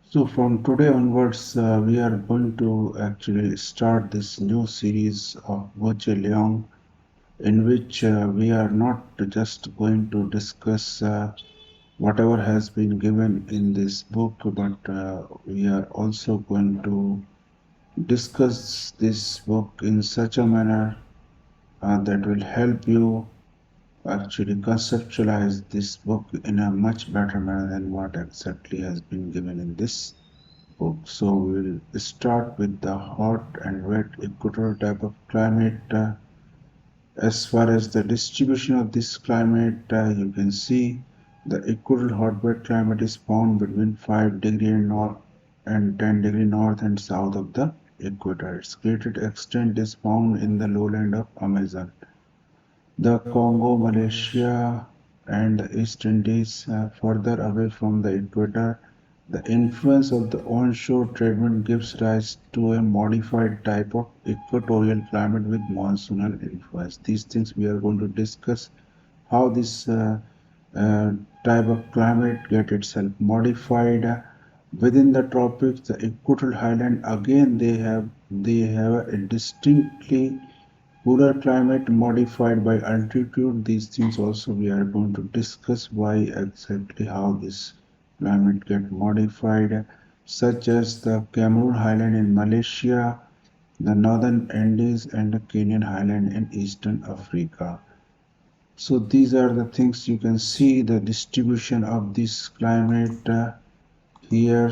So from today onwards, we are going to actually start this new series of Virtual Leong, in which we are not just going to discuss whatever has been given in this book, but we are also going to discuss this book in such a manner that will help you actually conceptualize this book in a much better manner than what exactly has been given in this book. So we'll start with the hot and wet equatorial type of climate. As far as the distribution of this climate, you can see the equatorial hot wet climate is found between 5 degree north and 10 degree north and south of the equator. Its greatest extent is found in the lowland of Amazon, the Congo, Malaysia, and the East Indies. Further away from the equator, the influence of the onshore treatment gives rise to a modified type of equatorial climate with monsoonal influence. These things we are going to discuss how this uh, type of climate get itself modified. Within the tropics, the equatorial highland again they have a distinctly cooler climate modified by altitude. These things also we are going to discuss why exactly how this climate get modified, such as the Cameroon highland in Malaysia, the northern Andes, and the Kenyan highland in eastern Africa. So these are the things you can see the distribution of this climate here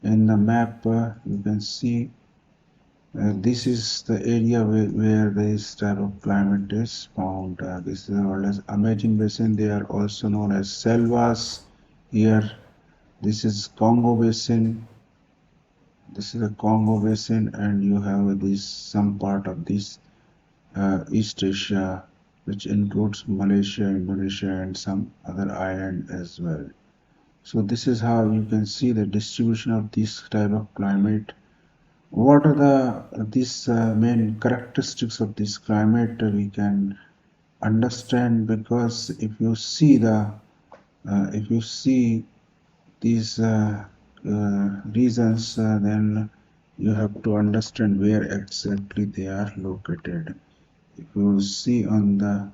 in the map. You can see this is the area where this type of climate is found. This is called as Amazon Basin. They are also known as selvas. Here, this is Congo Basin. This is the Congo Basin, and you have this some part of this East Asia, which includes Malaysia, Indonesia, and some other island as well. So this is how you can see the distribution of this type of climate. What are the these main characteristics of this climate we can understand, because if you see these reasons, then you have to understand where exactly they are located. If you see on the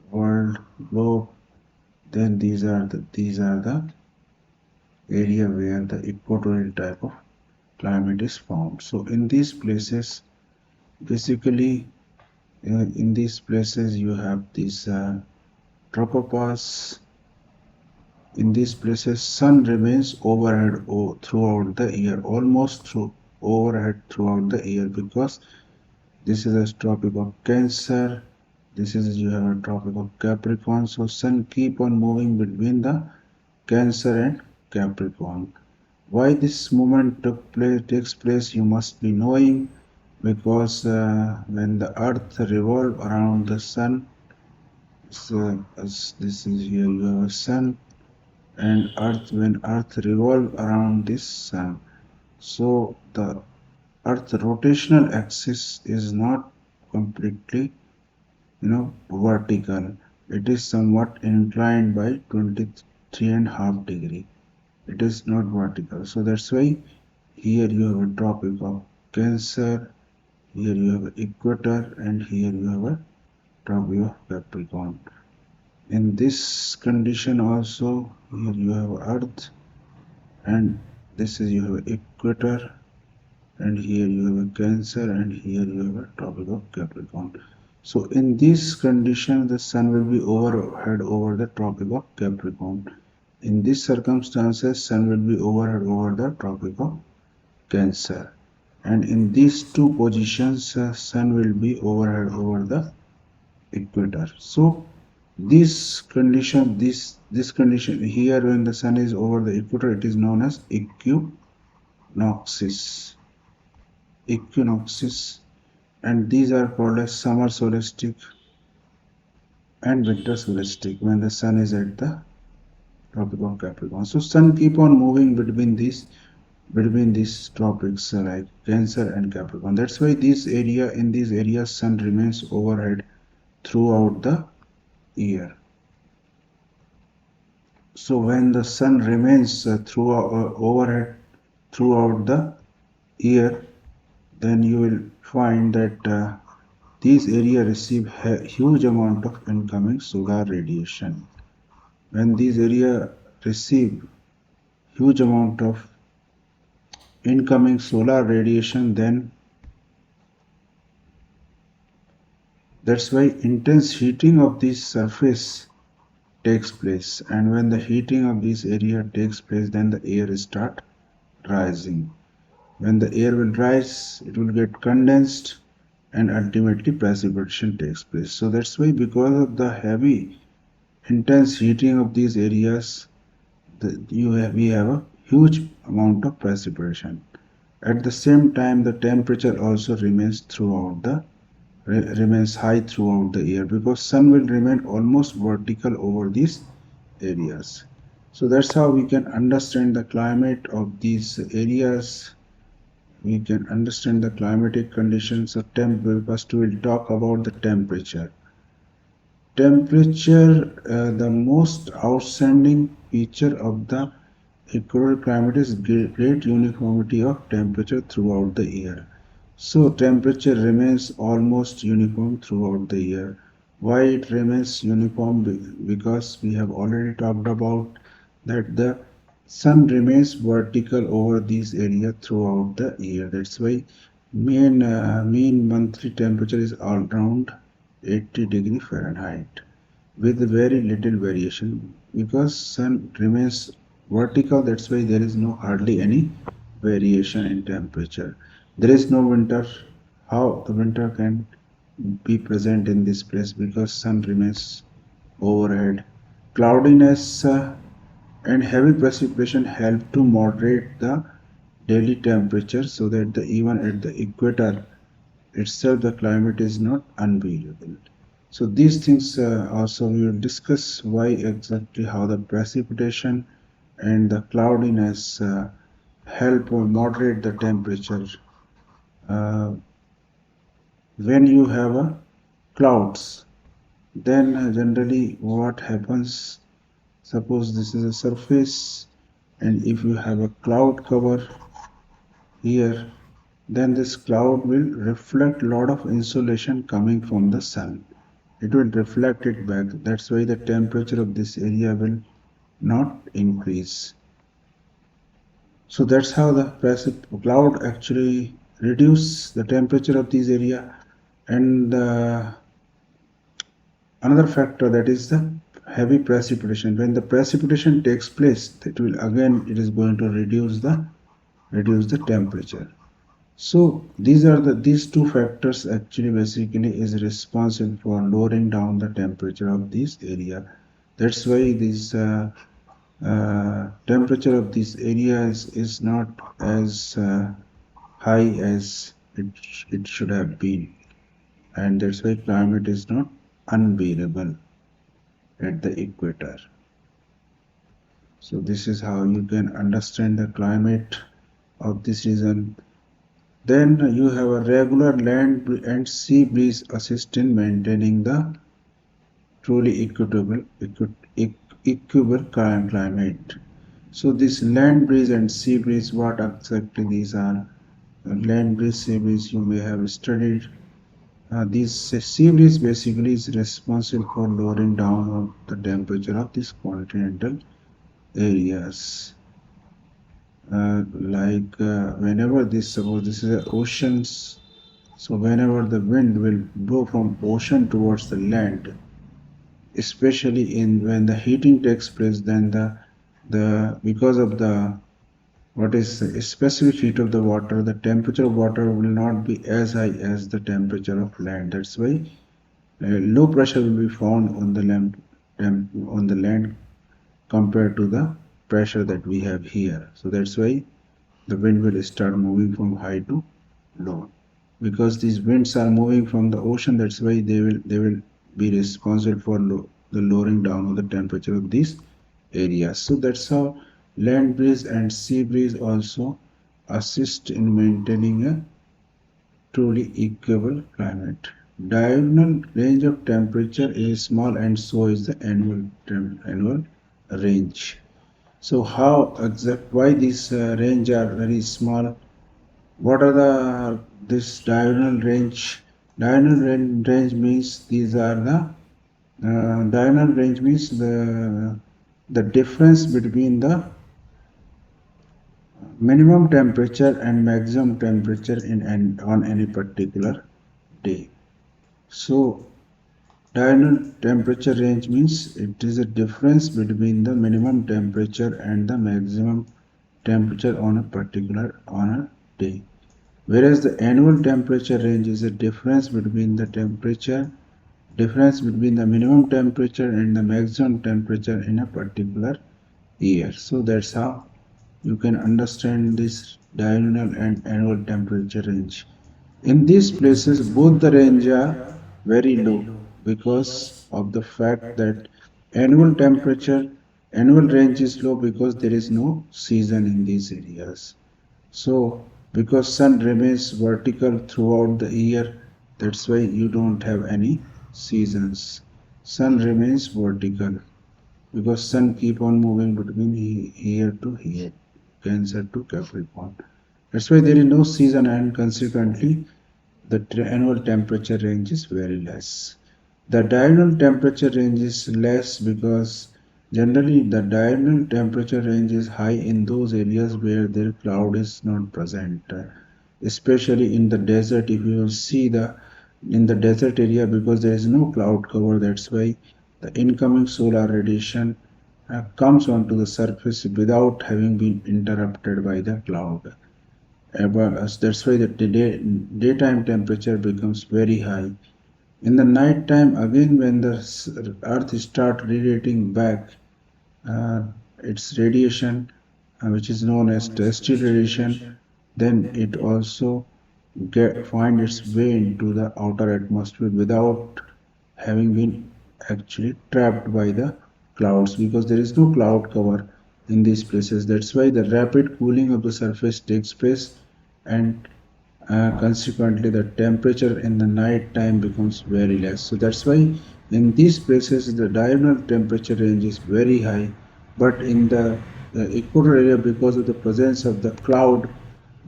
world globe, then these are the area where the equatorial type of climate is found. So in these places, basically in these places you have these tropopause. In these places, sun remains overhead throughout the year, almost through overhead throughout the year, because this is a tropic of Cancer. This is you have a tropic of Capricorn. So sun keep on moving between the Cancer and Capricorn. Why this movement takes place, you must be knowing, because when the Earth revolve around the Sun, so as this is here you have a Sun and Earth. When Earth revolve around this Sun, so the Earth rotational axis is not completely vertical. It is somewhat inclined by 23.5 degree. It is not vertical. So that's why here you have a tropic of Cancer, here you have equator, and here you have a tropic of Capricorn. In this condition also, here you have Earth, and this is you have equator, and here you have a Cancer, and here you have a tropic of Capricorn. So in this condition, the sun will be overhead over the tropic of Capricorn. In these circumstances, sun will be overhead over the tropic of Cancer. And in these two positions, sun will be overhead over the equator. So this condition here, when the sun is over the equator, it is known as equinoxes. Equinoxes, and these are called as summer solstice and winter solstice when the sun is at the tropic of Capricorn. So sun keep on moving between these tropics like Cancer and Capricorn. That's why in these areas sun remains overhead throughout the year. So when the sun remains overhead throughout the year, then you will find that these areas receive huge amount of incoming solar radiation. When these areas receive huge amount of incoming solar radiation, then that's why intense heating of this surface takes place. And when the heating of this area takes place, then the air start rising. When the air will rise, it will get condensed and ultimately precipitation takes place. So that's why, because of the heavy intense heating of these areas, we have a huge amount of precipitation. At the same time, the temperature also remains high throughout the year, because sun will remain almost vertical over these areas. So that's how we can understand the climate of these areas. We can understand the climatic conditions of temp. First, we will talk about the temperature. The most outstanding feature of the equatorial climate is great uniformity of temperature throughout the year. So temperature remains almost uniform throughout the year. Why it remains uniform? Because we have already talked about that the sun remains vertical over these areas throughout the year. That's why mean monthly temperature is around 80 degree Fahrenheit with very little variation, because sun remains vertical. That's why there is no hardly any variation in temperature. There is no winter. How the winter can be present in this place? Because sun remains overhead. Cloudiness and heavy precipitation help to moderate the daily temperature, so that even at the equator itself the climate is not unbearable. So these things also we will discuss why exactly how the precipitation and the cloudiness help or moderate the temperature. Uh, when you have clouds, then generally what happens? Suppose this is a surface, and if you have a cloud cover here, then this cloud will reflect a lot of insolation coming from the sun. It will reflect it back. That's why the temperature of this area will not increase. So that's how the cloud actually reduce the temperature of this area. And another factor, that is the heavy precipitation. When the precipitation takes place, it is going to reduce the temperature. So these two factors actually basically is responsible for lowering down the temperature of this area. That's why this temperature of this area is not as high as it should have been, and that's why climate is not unbearable at the equator. So this is how you can understand the climate of this region. Then you have a regular land and sea breeze assist in maintaining the truly equable climate. So this land breeze and sea breeze, what exactly these are? Land breeze, sea breeze, you may have studied. This sea breeze basically is responsible for lowering down of the temperature of these continental areas. Whenever suppose this is the oceans, so whenever the wind will blow from ocean towards the land, especially in when the heating takes place, then the because of the what is the specific heat of the water, the temperature of water will not be as high as the temperature of land. That's why low pressure will be found on the land compared to the pressure that we have here. So that's why the wind will start moving from high to low. Because these winds are moving from the ocean, that's why they will be responsible for the lowering down of the temperature of these areas. So that's how land breeze and sea breeze also assist in maintaining a truly equable climate. Diurnal range of temperature is small, and so is the annual. range. So how exact why these range are very small? What are the this diagonal range? Range means these are the diagonal range means the difference between the minimum temperature and maximum temperature on any particular day. So diurnal temperature range means it is a difference between the minimum temperature and the maximum temperature on a particular on a day. Whereas the annual temperature range is a difference between the minimum temperature and the maximum temperature in a particular year. So that's how you can understand this diurnal and annual temperature range. In these places, both the range are very low because of the fact that annual temperature, annual range is low because there is no season in these areas. So, because sun remains vertical throughout the year, that's why you don't have any seasons. Sun remains vertical because sun keep on moving between here to here, Cancer to Capricorn. That's why there is no season and consequently the annual temperature range is very less. The diurnal temperature range is less because generally the diurnal temperature range is high in those areas where the cloud is not present. Especially in the desert, if you will see the in the desert area because there is no cloud cover, that's why the incoming solar radiation comes onto the surface without having been interrupted by the cloud. That's why the daytime temperature becomes very high. In the night time, again, when the Earth start radiating back uh, its radiation, which is known as terrestrial radiation, then it also find its way into the outer atmosphere without having been actually trapped by the clouds because there is no cloud cover in these places. That's why the rapid cooling of the surface takes place and consequently the temperature in the night time becomes very less. So that's why in these places the diurnal temperature range is very high, but in the equator area because of the presence of the cloud,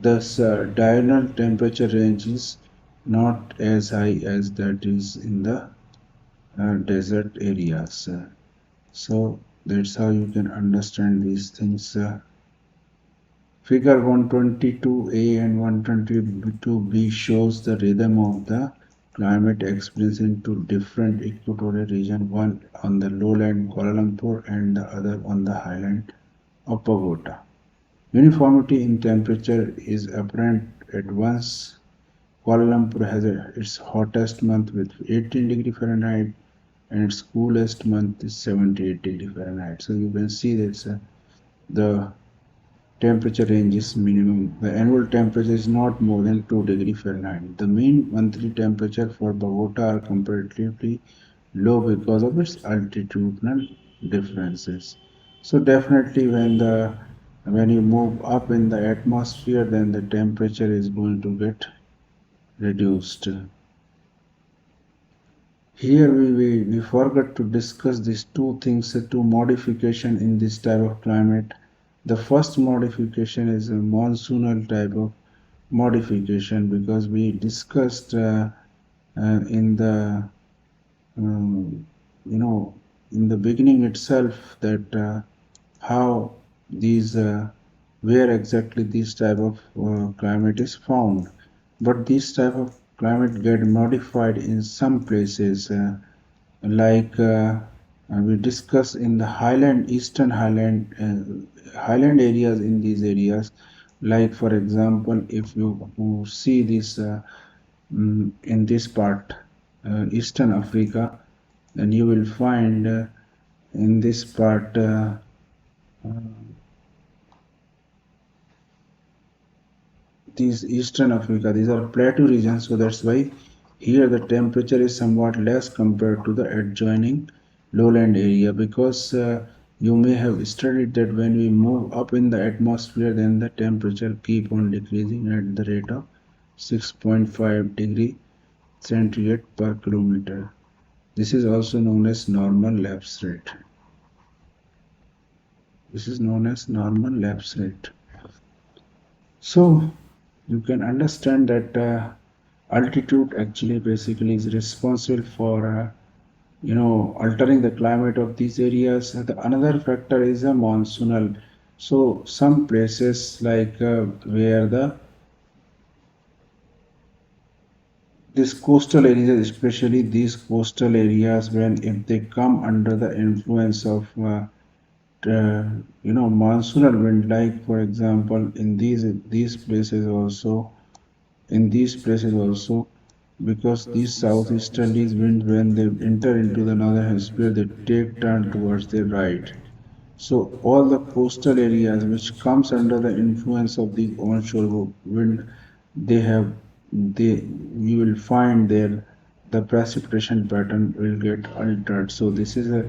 this diurnal temperature range is not as high as that is in the desert areas. So that's how you can understand these things. Figure 122A and 122B shows the rhythm of the climate experienced in two different equatorial regions, one on the lowland Kuala Lumpur and the other on the highland of Bogota. Uniformity in temperature is apparent at once. Kuala Lumpur has its hottest month with 18 degree Fahrenheit and its coolest month is 78 degree Fahrenheit. So you can see that the temperature range is minimum. The annual temperature is not more than 2 degree Fahrenheit. The mean monthly temperature for Bogota are comparatively low because of its altitudinal differences. So definitely when you move up in the atmosphere then the temperature is going to get reduced. Here we forgot to discuss these two things, two modification in this type of climate. The first modification is a monsoonal type of modification because we discussed in the um, you know in the beginning itself that how these where exactly this type of climate is found, but this type of climate get modified in some places like we discussed in the highland eastern highland areas. In these areas, like for example, if you see this in this part eastern Africa, then you will find in this part these eastern Africa, these are plateau regions, so that's why here the temperature is somewhat less compared to the adjoining lowland area because you may have studied that when we move up in the atmosphere then the temperature keep on decreasing at the rate of 6.5 degree centigrade per kilometer. This is also known as normal lapse rate. This is known as normal lapse rate. So you can understand that altitude actually basically is responsible for altering the climate of these areas. Another factor is a monsoonal. So some places like where the these coastal areas, especially these coastal areas, when if they come under the influence of monsoonal wind, like for example in these places also, in these places also, because these southeasterly winds when they enter into the northern hemisphere, they take turn towards the right. So all the coastal areas which comes under the influence of the onshore wind, they have they you will find there the precipitation pattern will get altered. So this is a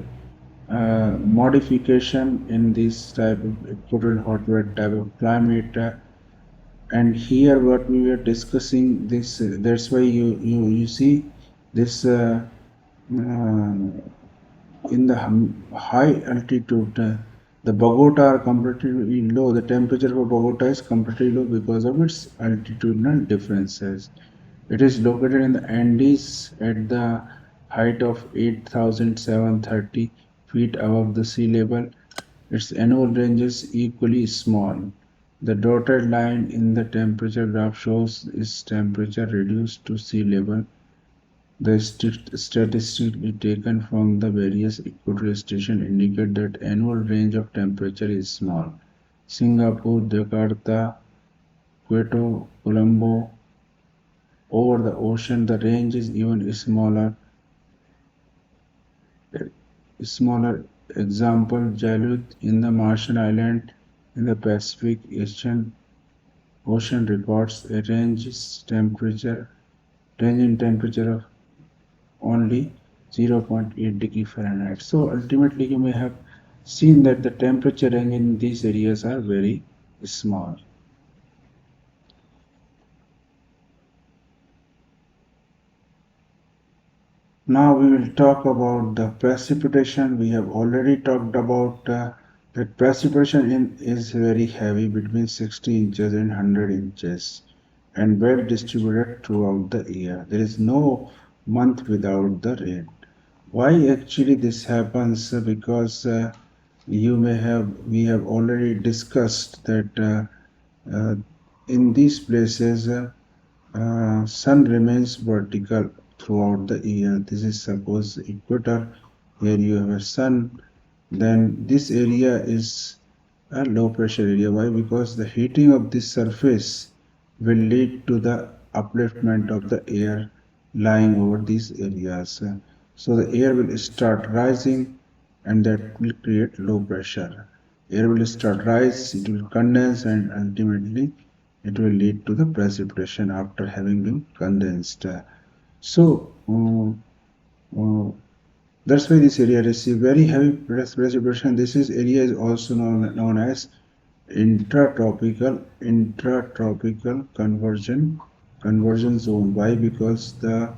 modification in this type of equatorial hot wet type of climate. And here what we were discussing this, that's why you see this uh, in the high altitude, the Bogota are comparatively low. The temperature for Bogota is comparatively low because of its altitudinal differences. It is located in the Andes at the height of 8,730 feet above the sea level. Its annual range is equally small. The dotted line in the temperature graph shows its temperature reduced to sea level. The statistics taken from the various equatorial stations indicate that annual range of temperature is small. Singapore, Jakarta, Quito, Colombo, over the ocean, the range is even smaller. Example, Jalut in the Martian Island in the Pacific Ocean records a range in temperature of only 0.8 degree Fahrenheit. So ultimately you may have seen that the temperature range in these areas are very small. Now we will talk about the precipitation. We have already talked about that precipitation is very heavy, between 60 inches and 100 inches, and well distributed throughout the year. There is no month without the rain. Why actually this happens? Because we have already discussed that in these places sun remains vertical throughout the year. This is suppose equator. Here you have a sun. Then this area is a low pressure area. Why? Because the heating of this surface will lead to the upliftment of the air lying over these areas. So the air will start rising and that will create low pressure. Air will start rise, it will condense and ultimately it will lead to the precipitation after having been condensed. So that's why this area receives very heavy precipitation. This is area is also known as intratropical conversion zone. Why? Because the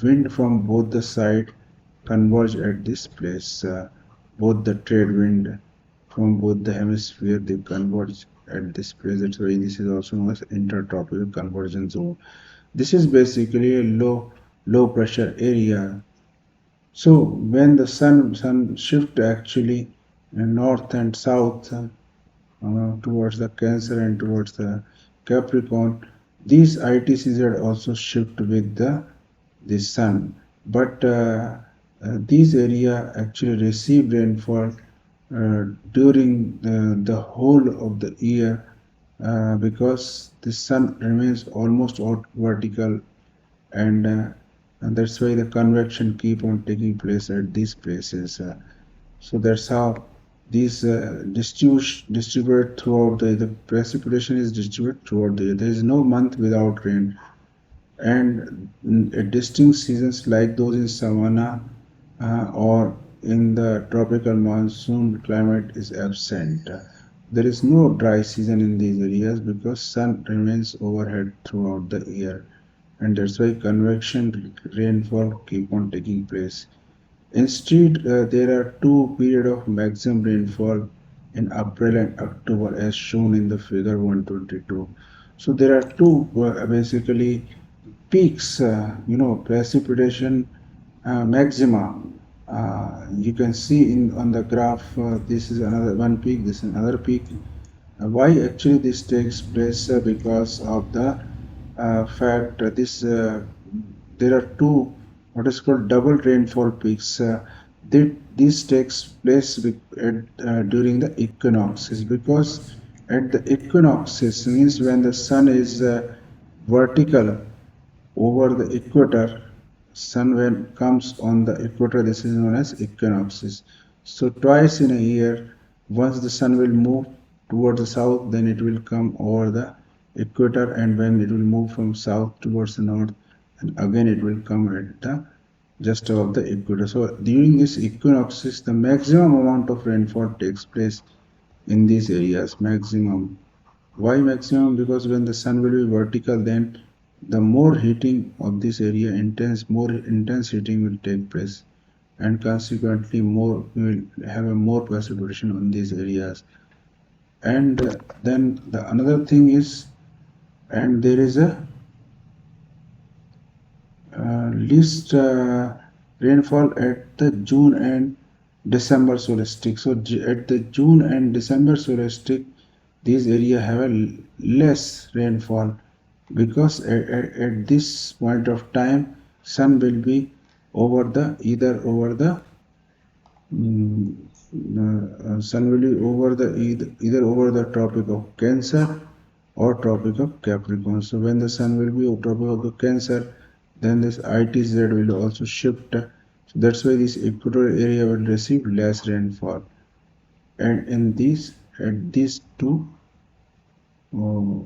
wind from both the side converge at this place. Both the trade wind from both the hemisphere they converge at this place. That's why this is also known as intertropical conversion zone. This is basically a low pressure area. So when the sun shift actually north and south towards the Cancer and towards the Capricorn, these ITCZ also shift with the sun. But these area actually receive rainfall during the whole of the year because the sun remains almost vertical, and that's why the convection keep on taking place at these places. So that's how these distribute throughout the precipitation is distributed throughout the year. There is no month without rain, and distinct seasons like those in savanna or in the tropical monsoon climate is absent. There is no dry season in these areas because sun remains overhead throughout the year, and that's why convection rainfall keep on taking place. Instead, there are two periods of maximum rainfall in April and October as shown in the figure 122. So there are two basically peaks, precipitation maxima. You can see in on the graph, this is another one peak, this is another peak. Why actually this takes place? Because of the fact this there are two what is called double rainfall peaks. This takes place during the equinoxes, because at the equinoxes means when the sun is vertical over the equator. Sun when comes on the equator, this is known as equinoxes. So twice in a year, once the sun will move towards the south, then it will come over the equator, and when it will move from south towards the north, and again it will come at the just above the equator. So during this equinoxes, the maximum amount of rainfall takes place in these areas. Maximum. Why maximum? Because when the sun will be vertical, then the more heating of this area, more intense heating will take place, and consequently more we will have a more precipitation on these areas. And then the another thing is, and there is a least rainfall at the June and December solstice. So at the June and December solstice, these areas have a less rainfall, because at this point of time sun will be over the either over the mm, sun will be over the either over the tropic of Cancer or tropic of Capricorn. So when the sun will be over tropic of the Cancer, then this ITZ will also shift. So that's why this equatorial area will receive less rainfall. And in these at these two uh,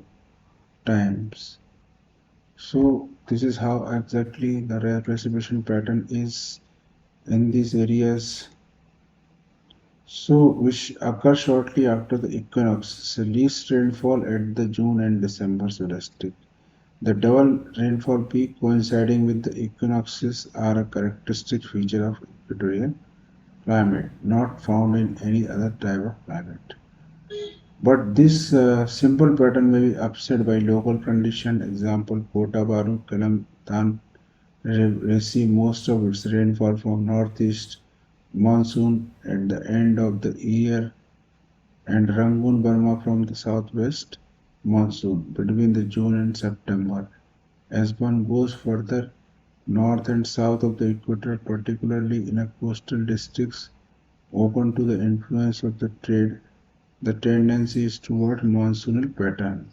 times. So this is how exactly the precipitation pattern is in these areas. So which occur shortly after the equinox. Least rainfall at the June and December solstice. The double rainfall peak coinciding with the equinoxes are a characteristic feature of equatorial climate, not found in any other type of climate. But this simple pattern may be upset by local condition. Example, Kota Baru, Kelantan receive most of its rainfall from northeast monsoon at the end of the year, and Rangoon, Burma from the southwest monsoon between the June and September. As one goes further north and south of the equator, particularly in a coastal districts open to the influence of the trade, the tendency is toward monsoonal pattern.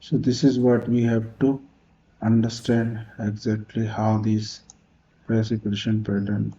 So this is what we have to understand exactly how these precipitation pattern